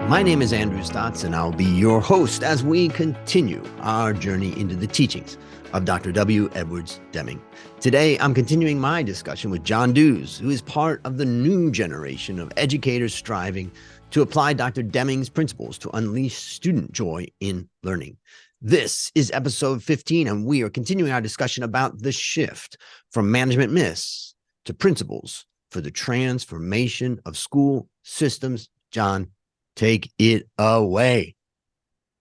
My name is Andrew Stotz, and I'll be your host as we continue our journey into the teachings of Dr. W. Edwards Deming. Today, I'm continuing my discussion with John Dews, who is part of the new generation of educators striving to apply Dr. Deming's principles to unleash student joy in learning. This is episode 15, and we are continuing our discussion about the shift from management myths to principles for the transformation of school systems. John, take it away.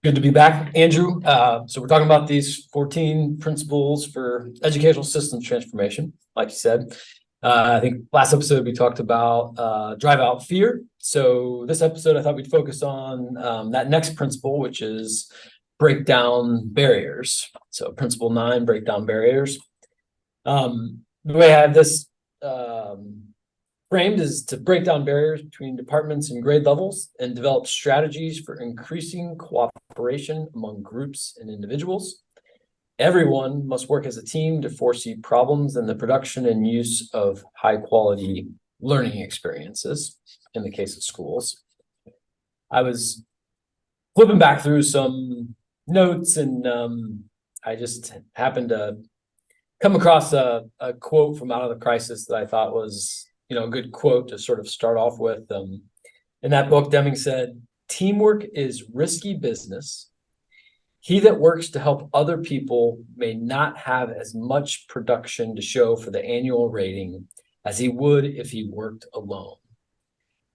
Good to be back, Andrew. So we're talking about these 14 principles for educational systems transformation, like you said. I think last episode we talked about drive out fear. So this episode, I thought we'd focus on that next principle, which is break down barriers. So principle 9, break down barriers. The way I have this framed is to break down barriers between departments and grade levels and develop strategies for increasing cooperation among groups and individuals. Everyone must work as a team to foresee problems in the production and use of high quality learning experiences in the case of schools. I was flipping back through some notes and I just happened to come across a quote from Out of the Crisis that I thought was a good quote to sort of start off with. In that book, Deming said, "Teamwork is risky business. He that works to help other people may not have as much production to show for the annual rating as he would if he worked alone."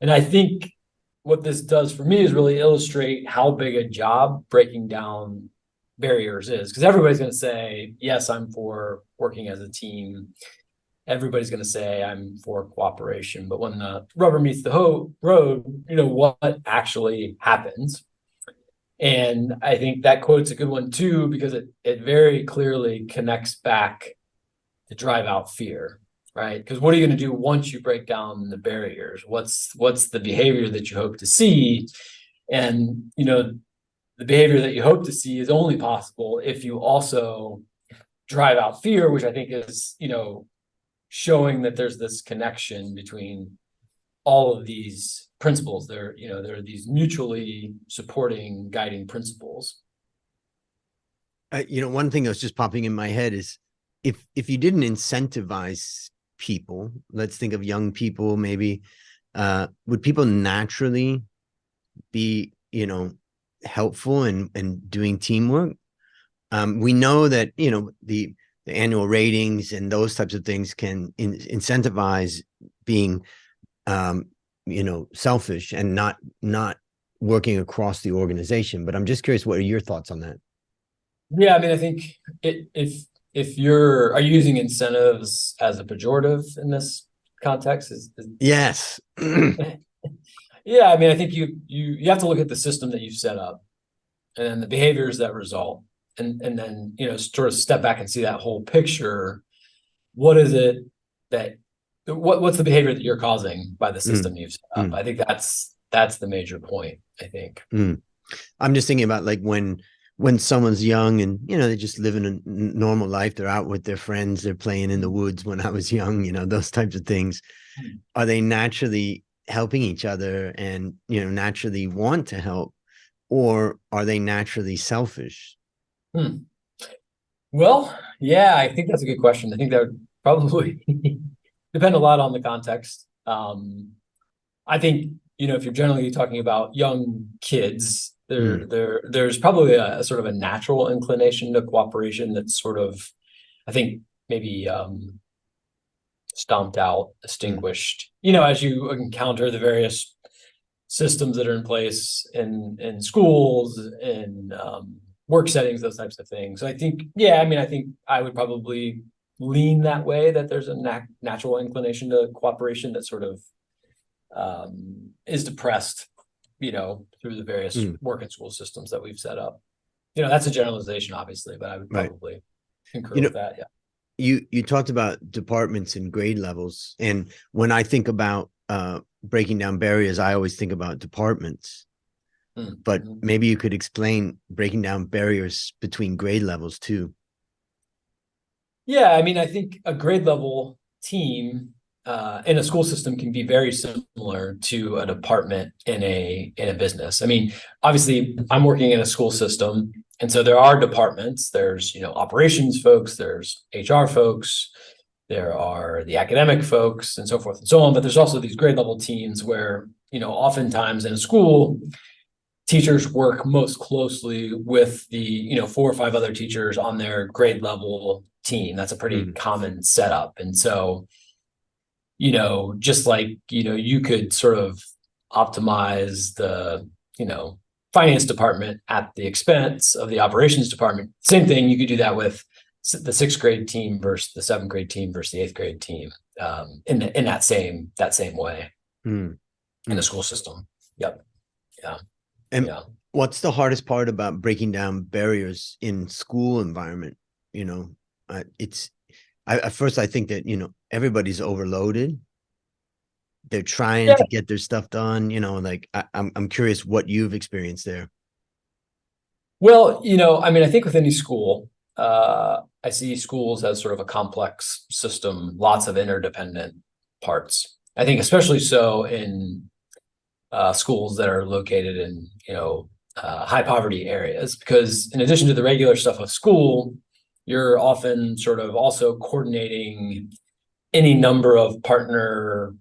And I think what this does for me is really illustrate how big a job breaking down barriers is, because everybody's going to say, yes, I'm for working as a team. Everybody's going to say I'm for cooperation, but when the rubber meets the road, what actually happens? And I think that quote's a good one too, because it very clearly connects back to drive out fear, right? Because what are you going to do once you break down the barriers? What's the behavior that you hope to see? And, the behavior that you hope to see is only possible if you also drive out fear, which I think is, showing that there's this connection between all of these principles. There are these mutually supporting, guiding principles. One thing that's just popping in my head is if you didn't incentivize people, let's think of young people, maybe, would people naturally be, helpful in doing teamwork? We know that, the annual ratings and those types of things can incentivize being, selfish and not working across the organization. But I'm just curious, what are your thoughts on that? Yeah, I mean, I think if are you using incentives as a pejorative in this context? Yes. Yeah, I mean, I think you have to look at the system that you've set up and then the behaviors that result. And then, sort of step back and see that whole picture. What is it what's the behavior that you're causing by the system you've set up? I think that's the major point, I think. I'm just thinking about like when someone's young and, they're just living a normal life. They're out with their friends. They're playing in the woods when I was young, those types of things. Are they naturally helping each other and, naturally want to help? Or are they naturally selfish? Well, yeah, I think that's a good question. I think that would probably depend a lot on the context. I think, if you're generally talking about young kids, there's probably a sort of a natural inclination to cooperation that's sort of, I think, maybe stomped out, extinguished, as you encounter the various systems that are in place in schools and work settings, those types of things. So I think, I think I would probably lean that way, that there's a natural inclination to cooperation that sort of is depressed, through the various work and school systems that we've set up. That's a generalization, obviously, but I would probably concur with that. Yeah. You talked about departments and grade levels. And when I think about breaking down barriers, I always think about departments. But maybe you could explain breaking down barriers between grade levels too. Yeah, I mean, I think a grade level team in a school system can be very similar to a department in a business. I mean, obviously, I'm working in a school system, and so there are departments. There's operations folks, there's HR folks, there are the academic folks, and so forth and so on. But there's also these grade level teams where oftentimes in a school, teachers work most closely with the 4 or 5 other teachers on their grade level team. That's a pretty common setup, and so just like, you could sort of optimize the, finance department at the expense of the operations department. Same thing, you could do that with the 6th grade team versus the 7th grade team versus the 8th grade team, in that same way in the school system. Yep. Yeah. And what's the hardest part about breaking down barriers in school environment? At first I think that, everybody's overloaded. They're trying to get their stuff done, like I'm curious what you've experienced there. Well, I mean, I think with any school, I see schools as sort of a complex system, lots of interdependent parts. I think especially so in schools that are located in, high poverty areas, because in addition to the regular stuff of school, you're often sort of also coordinating any number of partners,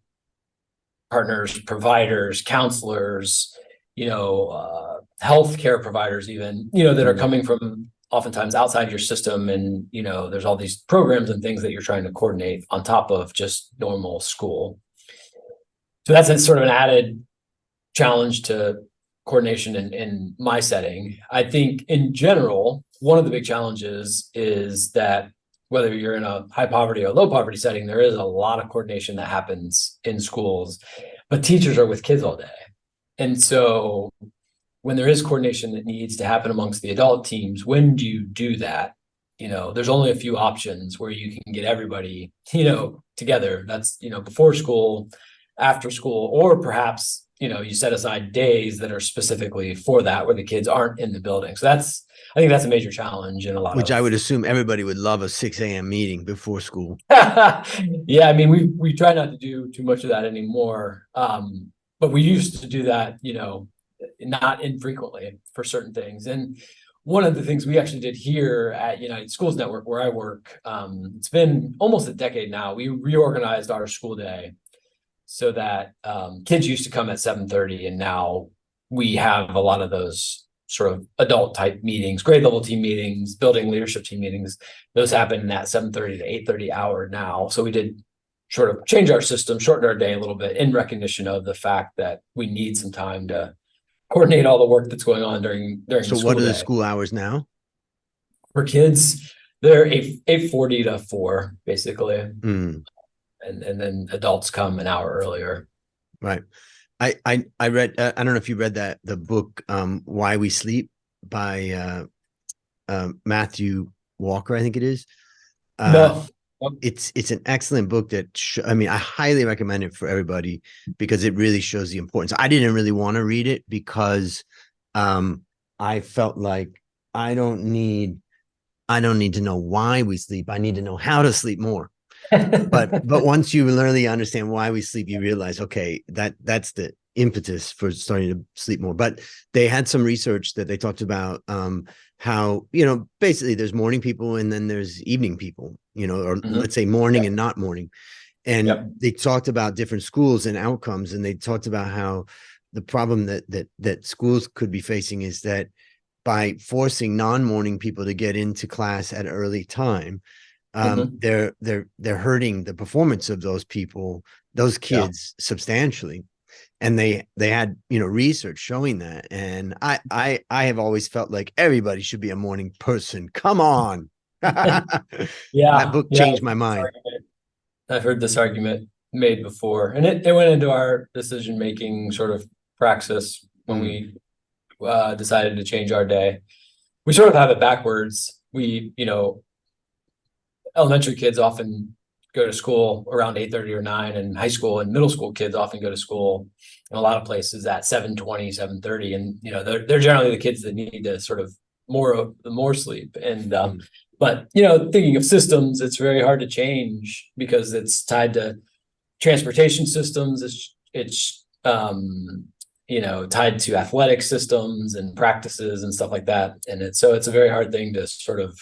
providers, counselors, healthcare providers, even, that are coming from oftentimes outside your system. And, there's all these programs and things that you're trying to coordinate on top of just normal school. So that's a sort of an added challenge to coordination in my setting. I think in general, one of the big challenges is that whether you're in a high poverty or low poverty setting, there is a lot of coordination that happens in schools, but teachers are with kids all day. And so when there is coordination that needs to happen amongst the adult teams, when do you do that? There's only a few options where you can get everybody, together. That's, before school, after school, or perhaps, you set aside days that are specifically for that, where the kids aren't in the building. So I think that's a major challenge in a lot of. Which I would assume everybody would love a 6 a.m. meeting before school. Yeah, I mean, we try not to do too much of that anymore. But we used to do that, not infrequently for certain things. And one of the things we actually did here at United Schools Network, where I work, it's been almost a decade now, we reorganized our school day so that kids used to come at 7:30, and now we have a lot of those sort of adult type meetings, grade level team meetings, building leadership team meetings. Those happen in that 7:30 to 8:30 hour now. So we did sort of change our system, shorten our day a little bit in recognition of the fact that we need some time to coordinate all the work that's going on during So what are the school hours now? For kids, they're 8:40 to 4, basically. And then adults come an hour earlier. Right. I read, I don't know if you read the book, Why We Sleep by Matthew Walker, I think it is. No. It's an excellent book that I highly recommend it for everybody because it really shows the importance. I didn't really want to read it because I felt like I don't need to know why we sleep. I need to know how to sleep more. But once you really understand why we sleep, you realize, okay, that's the impetus for starting to sleep more. But they had some research that they talked about how, basically there's morning people and then there's evening people, or let's say morning and not morning. And they talked about different schools and outcomes, and they talked about how the problem that schools could be facing is that by forcing non-morning people to get into class at an early time, they're hurting the performance of those people, those kids substantially. And they had, research showing that. And I have always felt like everybody should be a morning person. Come on. That book changed my mind. I've heard this argument made before, and it went into our decision-making sort of praxis when we decided to change our day. We sort of have it backwards. We, elementary kids often go to school around 8:30 or 9, and high school and middle school kids often go to school in a lot of places at 7:20, 7:30. And, they're generally the kids that need to sort of more sleep. And, but, thinking of systems, it's very hard to change because it's tied to transportation systems. It's tied to athletic systems and practices and stuff like that. And it's a very hard thing to sort of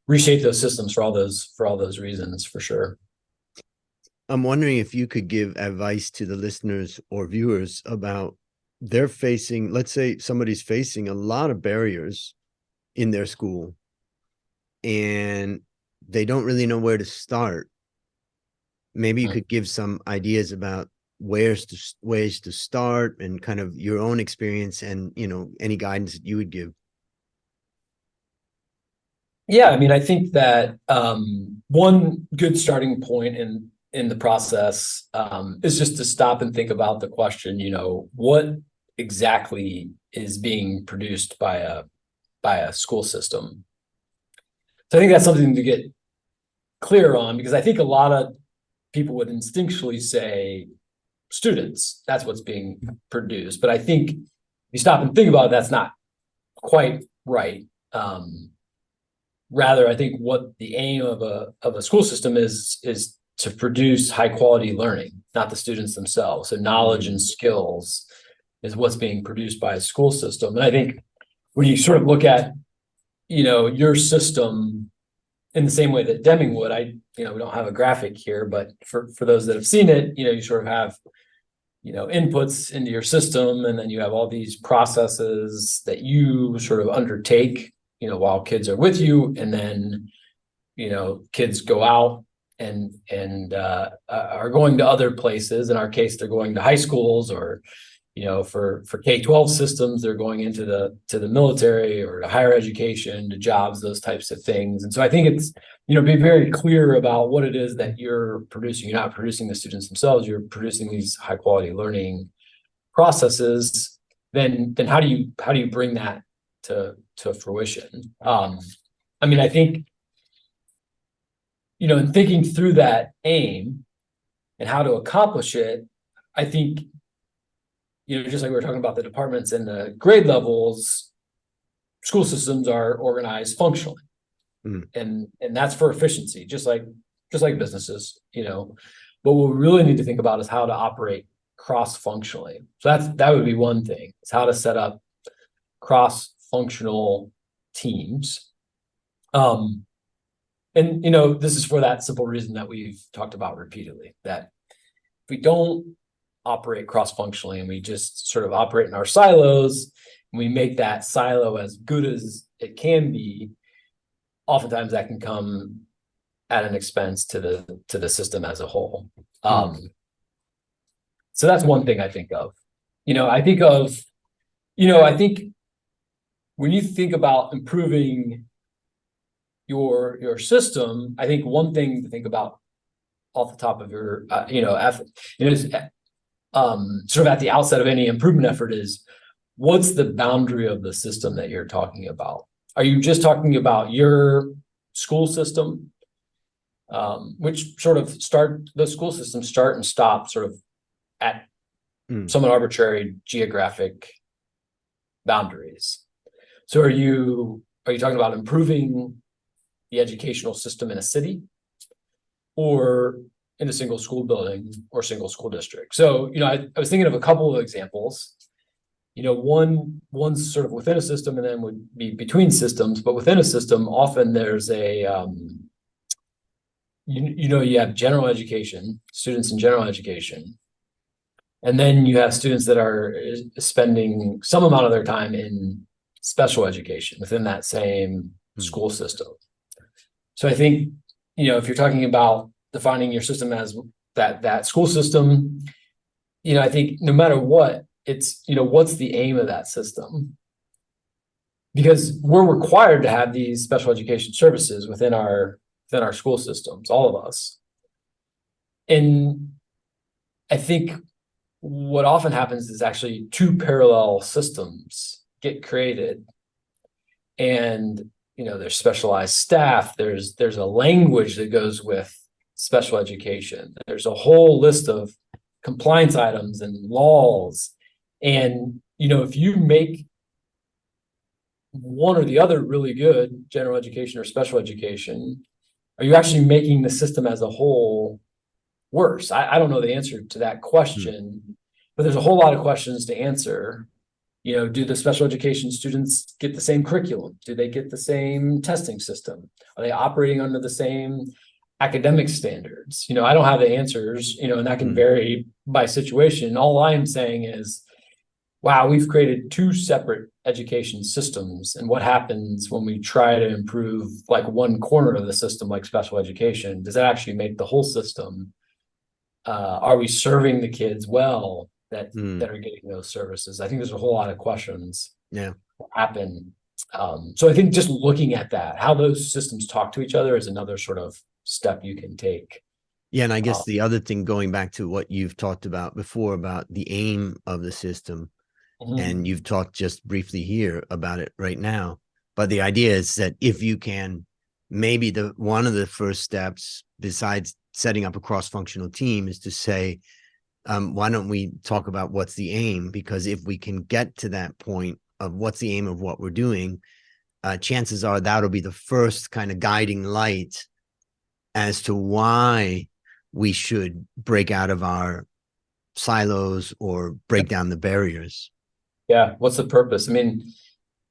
reshape those systems for all those reasons, for sure. I'm wondering if you could give advice to the listeners or viewers about they're facing, let's say somebody's facing a lot of barriers in their school and they don't really know where to start. Maybe you could give some ideas about ways to start and kind of your own experience and, any guidance that you would give. Yeah, I mean, I think that one good starting point in the process is just to stop and think about the question, what exactly is being produced by a school system. So I think that's something to get clear on, because I think a lot of people would instinctually say students, that's what's being produced. But I think if you stop and think about it, that's not quite right. Rather, I think what the aim of a school system is to produce high quality learning, not the students themselves. So knowledge and skills is what's being produced by a school system. And I think when you sort of look at, your system in the same way that Deming would, we don't have a graphic here, but for those that have seen it, you sort of have, inputs into your system, and then you have all these processes that you sort of undertake, while kids are with you, and then, kids go out and are going to other places. In our case, they're going to high schools, or, for K-12 systems, they're going into the military or to higher education, to jobs, those types of things. And so I think it's, be very clear about what it is that you're producing. You're not producing the students themselves, you're producing these high quality learning processes. Then how do you bring that to fruition? I mean, I think, in thinking through that aim and how to accomplish it, I think, just like we were talking about the departments and the grade levels, school systems are organized functionally. And that's for efficiency, just like businesses, But what we really need to think about is how to operate cross-functionally. So that would be one thing. It's how to set up cross-functional teams. And this is for that simple reason that we've talked about repeatedly, that if we don't operate cross-functionally and we just sort of operate in our silos, and we make that silo as good as it can be, oftentimes that can come at an expense to the system as a whole. So that's one thing I think of. I think when you think about improving your system, I think one thing to think about off the top of your effort, is sort of at the outset of any improvement effort, is what's the boundary of the system that you're talking about? Are you just talking about your school system, which the school systems start and stop sort of at somewhat arbitrary geographic boundaries? So are you talking about improving the educational system in a city, or in a single school building or single school district? So, I was thinking of a couple of examples. One's sort of within a system, and then would be between systems. But within a system, often there's a you have general education, students in general education, and then you have students that are spending some amount of their time in special education within that same school system. So I think, if you're talking about defining your system as that school system, I think no matter what, it's, what's the aim of that system? Because we're required to have these special education services within our school systems, all of us. And I think what often happens is actually two parallel systems get created, and there's specialized staff, there's a language that goes with special education, there's a whole list of compliance items and laws. And if you make one or the other really good, general education or special education, are you actually making the system as a whole worse? I don't know the answer to that question, but there's a whole lot of questions to answer. Do the special education students get the same curriculum? Do they get the same testing system? Are they operating under the same academic standards? I don't have the answers, and that can vary by situation. All I'm saying is, wow, we've created two separate education systems. And what happens when we try to improve like one corner of the system, like special education? Does that actually make the whole system? Are we serving the kids well that are getting those services? I think there's a whole lot of questions that happen. So I think just looking at that, how those systems talk to each other is another sort of step you can take. Yeah. And I guess the other thing, going back to what you've talked about before, about the aim of the system, and you've talked just briefly here about it right now, but the idea is that if you can, maybe one of the first steps, besides setting up a cross-functional team, is to say, why don't we talk about what's the aim? Because if we can get to that point of what's the aim of what we're doing, chances are that'll be the first kind of guiding light as to why we should break out of our silos or break down the barriers. Yeah. What's the purpose? I mean,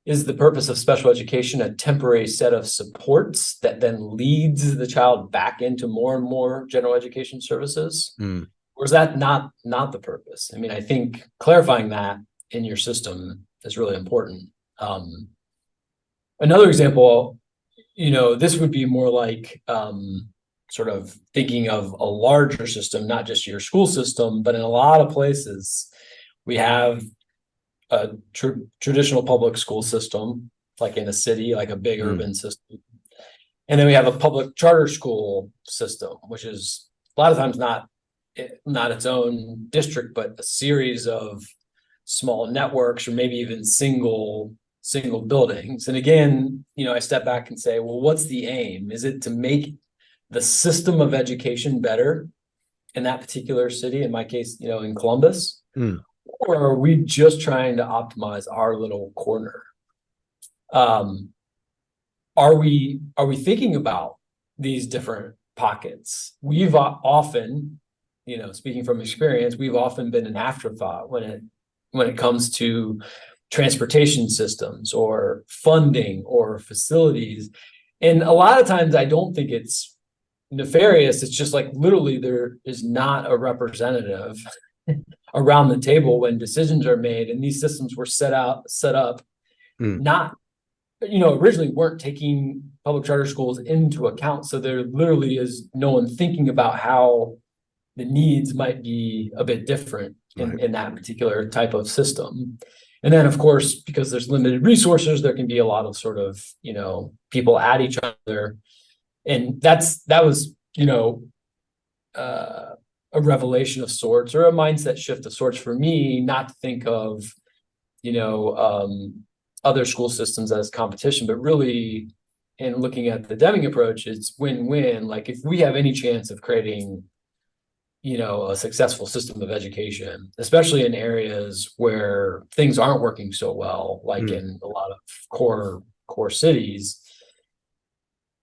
is the purpose of special education a temporary set of supports that then leads the child back into more and more general education services? Or is that not the purpose? I mean, I think clarifying that in your system is really important. Another example, this would be more like sort of thinking of a larger system, not just your school system, but in a lot of places, we have a traditional public school system, like in a city, like a big urban system. And then we have a public charter school system, which is a lot of times not its own district, but a series of small networks, or maybe even single buildings. And again, I step back and say, well, what's the aim? Is it to make the system of education better in that particular city? In my case, in Columbus. Or are we just trying to optimize our little corner? Are we thinking about these different pockets? We've often, speaking from experience, we've often been an afterthought when it comes to transportation systems or funding or facilities. And a lot of times I don't think it's nefarious. It's just like literally there is not a representative around the table when decisions are made, and these systems were set up not, originally weren't taking public charter schools into account. So there literally is no one thinking about how the needs might be a bit different in that particular type of system. And then, of course, because there's limited resources, there can be a lot of sort of, people at each other. And that was, a revelation of sorts, or a mindset shift of sorts for me, not to think of, other school systems as competition, but really in looking at the Deming approach, it's win-win. Like if we have any chance of creating, a successful system of education, especially in areas where things aren't working so well, like in a lot of core cities.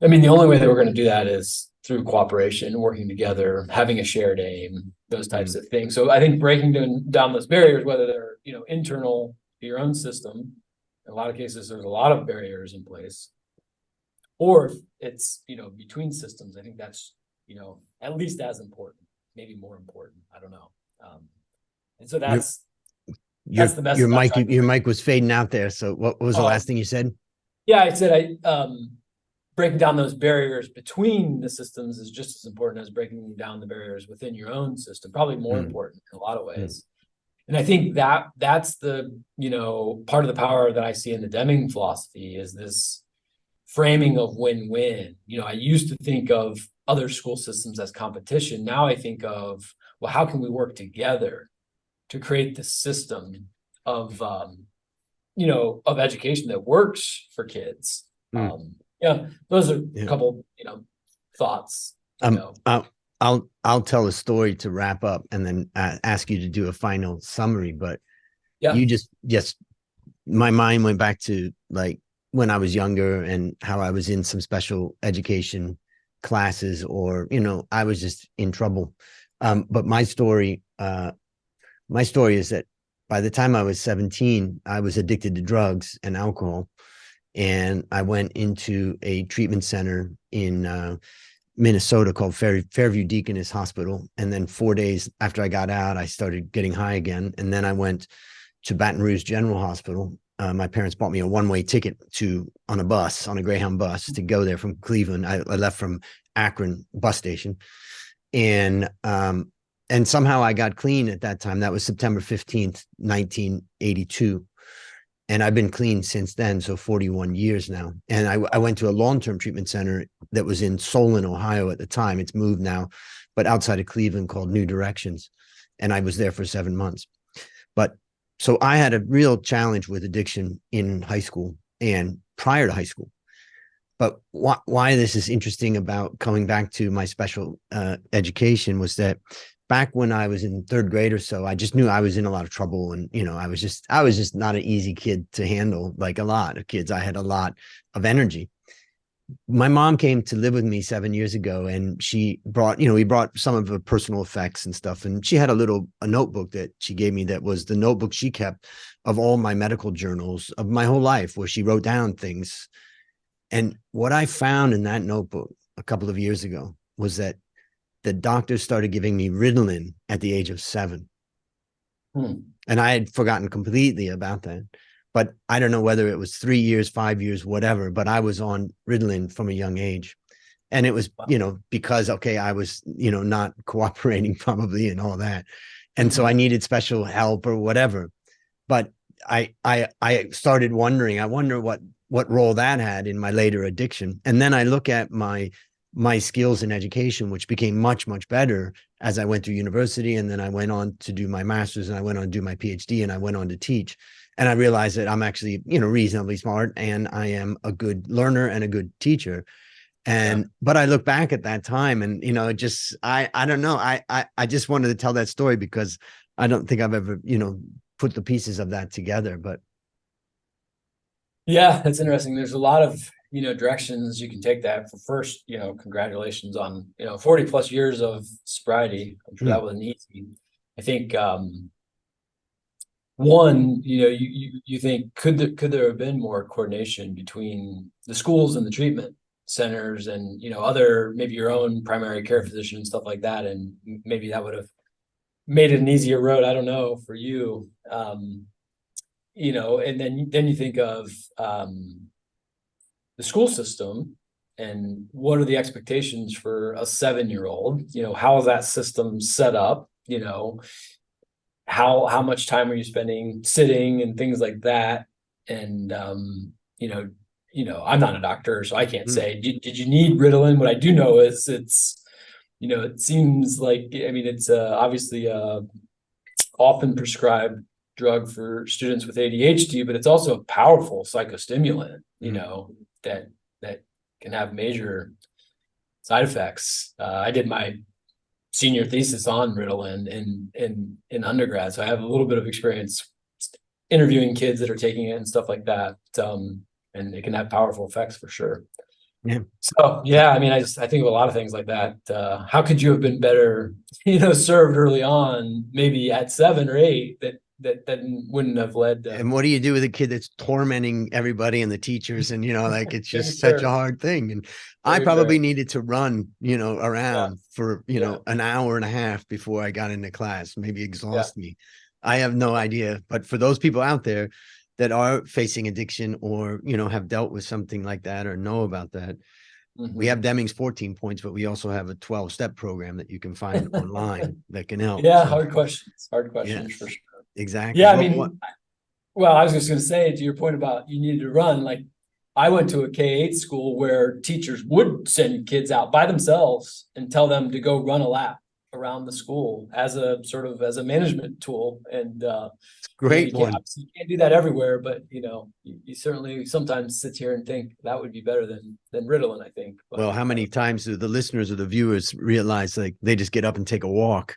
I mean, the only way that we're going to do that is through cooperation, working together, having a shared aim, those types of things. So I think breaking down those barriers, whether they're, internal to your own system, in a lot of cases, there's a lot of barriers in place, or if it's, between systems, I think that's, at least as important, maybe more important. I don't know. And so that's the message. Your mic was fading out there. So what was the last thing you said? Yeah, I said, breaking down those barriers between the systems is just as important as breaking down the barriers within your own system, probably more important in a lot of ways. And I think that's the, part of the power that I see in the Deming philosophy is this framing of win-win. I used to think of other school systems as competition. Now I think of, well, how can we work together to create the system of, of education that works for kids? Yeah, those are a couple, thoughts. I'll tell a story to wrap up, and then ask you to do a final summary. But you just my mind went back to like when I was younger and how I was in some special education classes, or I was just in trouble But my story is that by the time I was 17, I was addicted to drugs and alcohol. And I went into a treatment center in Minnesota called Fairview Deaconess Hospital. And then 4 days after I got out, I started getting high again. And then I went to Baton Rouge General Hospital. My parents bought me a one-way ticket on a Greyhound bus to go there from Cleveland. I left from Akron bus station. And somehow I got clean at that time. That was September 15th, 1982. And I've been clean since then, so 41 years now. And I went to a long-term treatment center that was in Solon, Ohio at the time. It's moved now, but outside of Cleveland, called New Directions. And I was there for 7 months. But so I had a real challenge with addiction in high school and prior to high school. But why this is interesting about coming back to my special education was that back when I was in third grade or so, I just knew I was in a lot of trouble. And, I was just not an easy kid to handle, like a lot of kids. I had a lot of energy. My mom came to live with me 7 years ago, and she brought, we brought some of her personal effects and stuff. And she had a notebook that she gave me that was the notebook she kept of all my medical journals of my whole life, where she wrote down things. And what I found in that notebook a couple of years ago was that the doctors started giving me Ritalin at the age of 7. And I had forgotten completely about that. But I don't know whether it was 3 years, 5 years, whatever, but I was on Ritalin from a young age. And it was, because, I was, not cooperating probably and all that. And so I needed special help or whatever. But I started wondering, I wonder what role that had in my later addiction. And then I look at my skills in education, which became much, much better as I went through university. And then I went on to do my master's, and I went on to do my PhD, and I went on to teach. And I realized that I'm actually, reasonably smart, and I am a good learner and a good teacher. But I look back at that time, and, I don't know. I just wanted to tell that story because I don't think I've ever, put the pieces of that together. But yeah, that's interesting. There's a lot of, directions you can take that. For first, congratulations on, 40 plus years of sobriety. I'm sure that wasn't easy. I think, one, you think, could there have been more coordination between the schools and the treatment centers and, other, maybe your own primary care physician and stuff like that. And maybe that would have made it an easier road. I don't know, for you. And then you think of, the school system and what are the expectations for a 7-year-old, how is that system set up, how much time are you spending sitting and things like that. And, I'm not a doctor, so I can't say, did you need Ritalin? What I do know is it's, it seems like, it's obviously often prescribed drug for students with ADHD, but it's also a powerful psychostimulant, that can have major side effects. I did my senior thesis on Ritalin in undergrad, so I have a little bit of experience interviewing kids that are taking it and stuff like that. And it can have powerful effects for sure. Yeah. So yeah, I think of a lot of things like that. How could you have been better, served early on, maybe at 7 or 8, that wouldn't have led to. And what do you do with a kid that's tormenting everybody and the teachers? And, it's just such a hard thing. And I probably needed to run, around for, an hour and a half before I got into class, maybe exhaust me. I have no idea. But for those people out there that are facing addiction or, have dealt with something like that or know about that, we have Deming's 14 points, but we also have a 12-step program that you can find online that can help. Yeah. So, hard questions for sure. Exactly. Yeah. Well, I was just going to say, to your point about you needed to run, like I went to a K-8 school where teachers would send kids out by themselves and tell them to go run a lap around the school as a management tool. And great you can't do that everywhere, but you certainly sometimes sit here and think that would be better than Ritalin, I think. But, well, how many times do the listeners or the viewers realize like they just get up and take a walk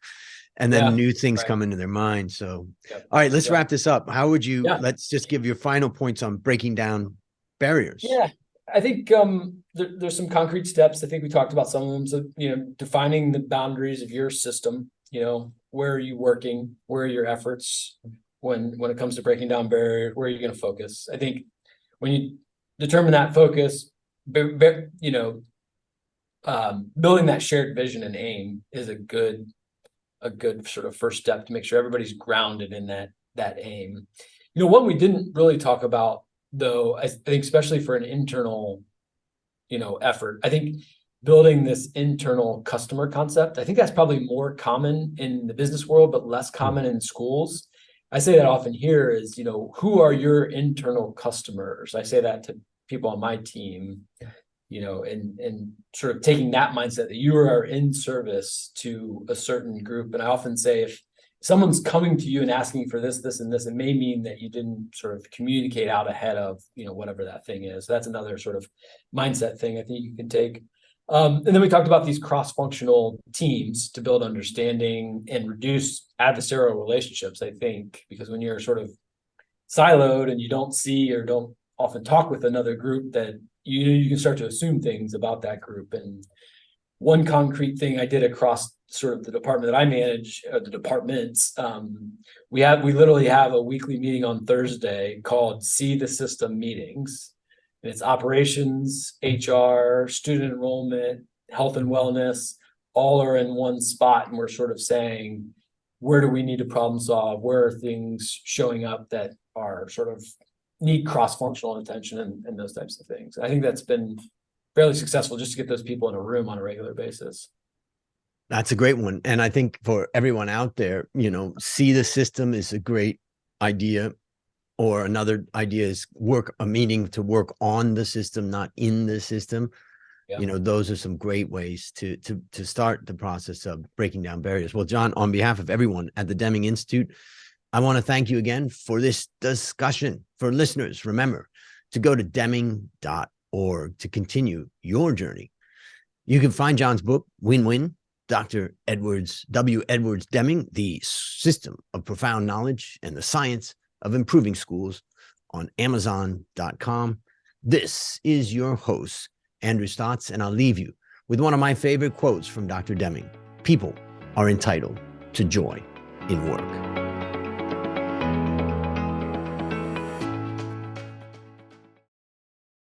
and then new things come into their mind? So, all right, let's wrap this up. How would you, let's just give your final points on breaking down barriers. Yeah, I think there's some concrete steps. I think we talked about some of them. So, defining the boundaries of your system. where are you working? Where are your efforts when it comes to breaking down barriers? Where are you going to focus? I think when you determine that focus, building that shared vision and aim is a good sort of first step to make sure everybody's grounded in that aim. One we didn't really talk about, though, I think especially for an internal, effort, I think building this internal customer concept, I think that's probably more common in the business world, but less common in schools. I say that often here is, who are your internal customers? I say that to people on my team, and sort of taking that mindset that you are in service to a certain group. And I often say, if someone's coming to you and asking for this, and this, it may mean that you didn't sort of communicate out ahead of, whatever that thing is. So that's another sort of mindset thing I think you can take. And then we talked about these cross-functional teams to build understanding and reduce adversarial relationships, I think, because when you're sort of siloed and you don't see or don't often talk with another group, that you can start to assume things about that group. And one concrete thing I did across sort of the department that I manage, the departments, we literally have a weekly meeting on Thursday called See the System Meetings. And it's operations, HR, student enrollment, health and wellness, all are in one spot. And we're sort of saying, where do we need to problem solve? Where are things showing up that are sort of need cross-functional attention and those types of things. I think that's been fairly successful just to get those people in a room on a regular basis. That's a great one. And I think for everyone out there, see the system is a great idea. Or another idea is meaning to work on the system, not in the system. Yeah. Those are some great ways to start the process of breaking down barriers. Well, John, on behalf of everyone at the Deming Institute, I want to thank you again for this discussion. For listeners, remember to go to Deming.org to continue your journey. You can find John's book, Win-Win, Dr. W. Edwards Deming, The System of Profound Knowledge and the Science of Improving Schools, on Amazon.com. This is your host, Andrew Stotz, and I'll leave you with one of my favorite quotes from Dr. Deming. People are entitled to joy in work.